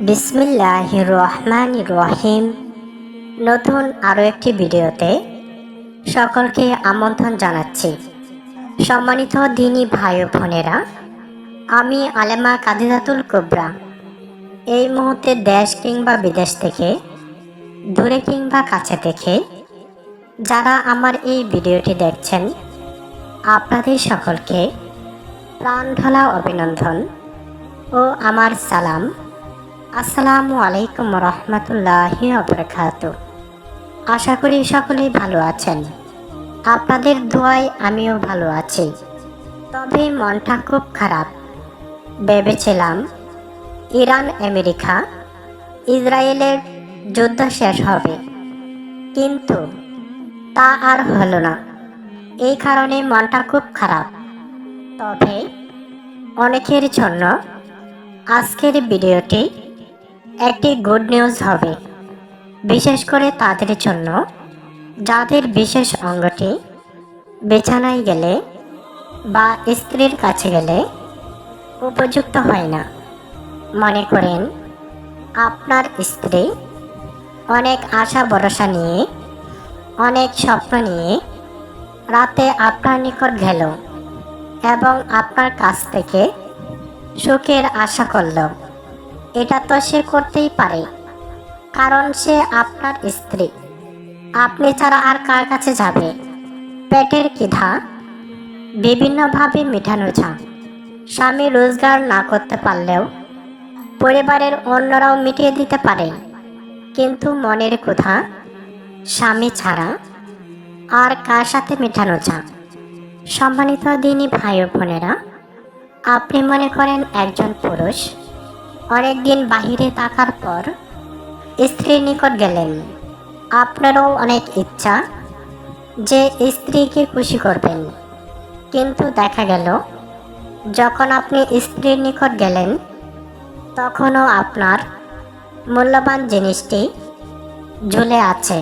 বিসমিল্লাহির রহমানির রহিম। নতুন আরও একটি ভিডিওতে সকলকে আমন্ত্রণ জানাচ্ছি। সম্মানিত দিনী ভাই ও বোনেরা, আমি আলেমা কাদিজাতুল কুবরা এই মুহূর্তে দেশ কিংবা বিদেশ থেকে, দূরে কিংবা কাছে থেকে যারা আমার এই ভিডিওটি দেখছেন, আপনাদের সকলকে প্রাণ ঢালা অভিনন্দন ও আমার সালাম। আসসালামু আলাইকুম রহমতুল্লাহি ওয়াবারাকাতুহু। আশা করি সকলেই ভালো আছেন। আপনাদের দোয়ায় আমিও ভালো আছি। তবে মনটা খুব খারাপ। ভেবেছিলাম ইরান আমেরিকা ইসরায়েলের যুদ্ধ শেষ হবে, কিন্তু তা আর হলো না। এই কারণে মনটা খুব খারাপ। তবে অনেকের জন্য আজকের ভিডিওটি একটি গুড নিউজ হবে, বিশেষ করে তাদের জন্য যাদের বিশেষ অঙ্গটি বিছানায় গেলে বা স্ত্রীর কাছে গেলে উপযুক্ত হয় না। মনে করেন আপনার স্ত্রী অনেক আশা ভরসা নিয়ে, অনেক স্বপ্ন নিয়ে রাতে আপনার নিকট গেল এবং আপনার কাছ থেকে সুখের আশা করল। এটা তো সে করতেই পারে, কারণ সে আপনার স্ত্রী। আপনি ছাড়া আর কার কাছে যাবে? পেটের ক্ষিধা বিভিন্নভাবে মেটানো যায়। স্বামী রোজগার না করতে পারলেও পরিবারের অন্যরাও মিটিয়ে দিতে পারে, কিন্তু মনের ক্ষুধা স্বামী ছাড়া আর কার সাথে মেটানো যায়? সম্মানিত দিনী ভাই ও বোনেরা, আপনি মনে করেন একজন পুরুষ অনেকদিন বাহিরে থাকার পর স্ত্রীর নিকট গেলেন। আপনারও অনেক ইচ্ছা যে স্ত্রীকে খুশি করবেন, কিন্তু দেখা গেল যখন আপনি স্ত্রীর নিকট গেলেন তখনও আপনার মূল্যবান জিনিসটি ঝুলে আছে,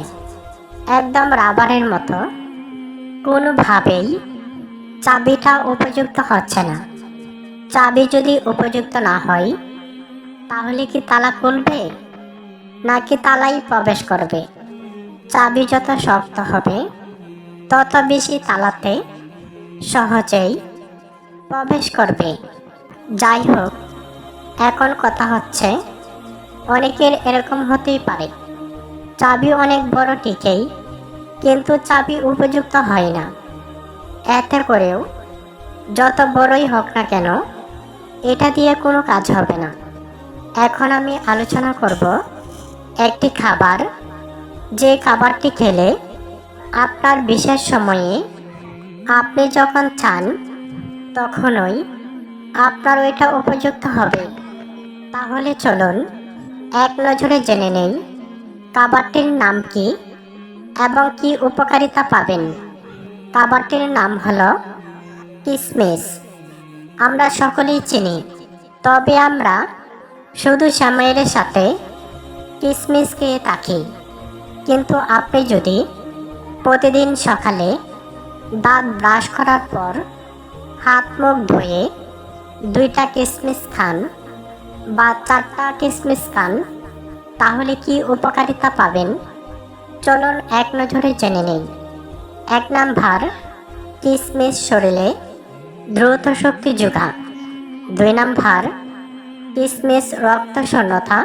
একদম রাবারের মতো। কোনোভাবেই চাবিটা উপযুক্ত হচ্ছে না। চাবি যদি উপযুক্ত না হয় তাহলে কি তালা খুলবে, নাকি তালাই প্রবেশ করবে? চাবি যত শক্ত হবে তত বেশি তালাতে সহজেই প্রবেশ করবে। যাই হোক, এখন কথা হচ্ছে অনেকের এরকম হতেই পারে চাবি অনেক বড় টিকেই, কিন্তু চাবি উপযুক্ত হয় না। এতে করেও যত বড়ই হোক না কেন, এটা দিয়ে কোনো কাজ হবে না। এখন আমি আলোচনা করব একটি খাবার, যে খাবারটি খেলে আপনার বিশেষ সময়ে আপনি যখন চান তখনই আপনার ওইটা উপযুক্ত হবে। তাহলে চলুন এক নজরে জেনে নেই খাবারটির নাম কি এবং কি উপকারিতা পাবেন। খাবারটির নাম হলো কিশমিশ। আমরা সকলেই চিনি, তবে আমরা শুধু সেমাইয়ের সাথে কিশমিশ খেয়ে থাকি। কিন্তু আপনি যদি প্রতিদিন সকালে দাঁত ব্রাশ করার পর হাত মুখ ধুয়ে 2টা কিশমিশ খান বা 4টা কিশমিশ খান, তাহলে কি উপকারিতা পাবেন চলুন এক নজরে জেনে নেই। 1 নাম্বার, কিশমিশ শরীরে দ্রুত শক্তি যোগায়। 2 নাম্বার, কিশমিশ রক্ত শূন্যতা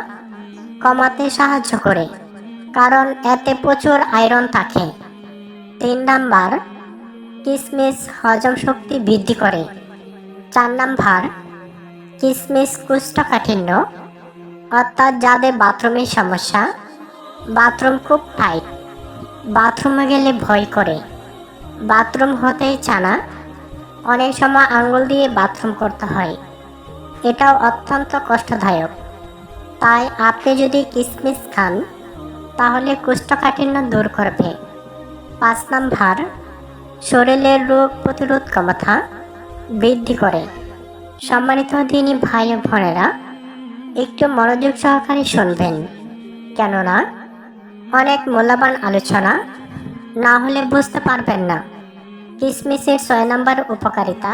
কমাতে সাহায্য করে, কারণ এতে প্রচুর আয়রন থাকে। 3 নাম্বার, কিশমিশ হজম শক্তি বৃদ্ধি করে। 4 নাম্বার, কিশমিশ কোষ্ঠকাঠিন্য, অর্থাৎ যাদের বাথরুমের সমস্যা, বাথরুম খুব টাইট, বাথরুমে গেলে ভয় করে, বাথরুম হতেই চায় না, অনেক সময় আঙ্গুল দিয়ে বাথরুম করতে হয়, এটাও অত্যন্ত কষ্টদায়ক। তাই আপনি যদি কিশমিশ খান তাহলে কোষ্ঠকাঠিন্য দূর করবে। 5 নাম্বার, শরীরের রোগ প্রতিরোধ ক্ষমতা বৃদ্ধি করে। সম্মানিত দিনী ভাই ও বোনেরা, একটু মনোযোগ সহকারে শুনবেন, কেননা অনেক মূল্যবান আলোচনা, না হলে বুঝতে পারবেন না। কিশমিশের 6 নাম্বার উপকারিতা,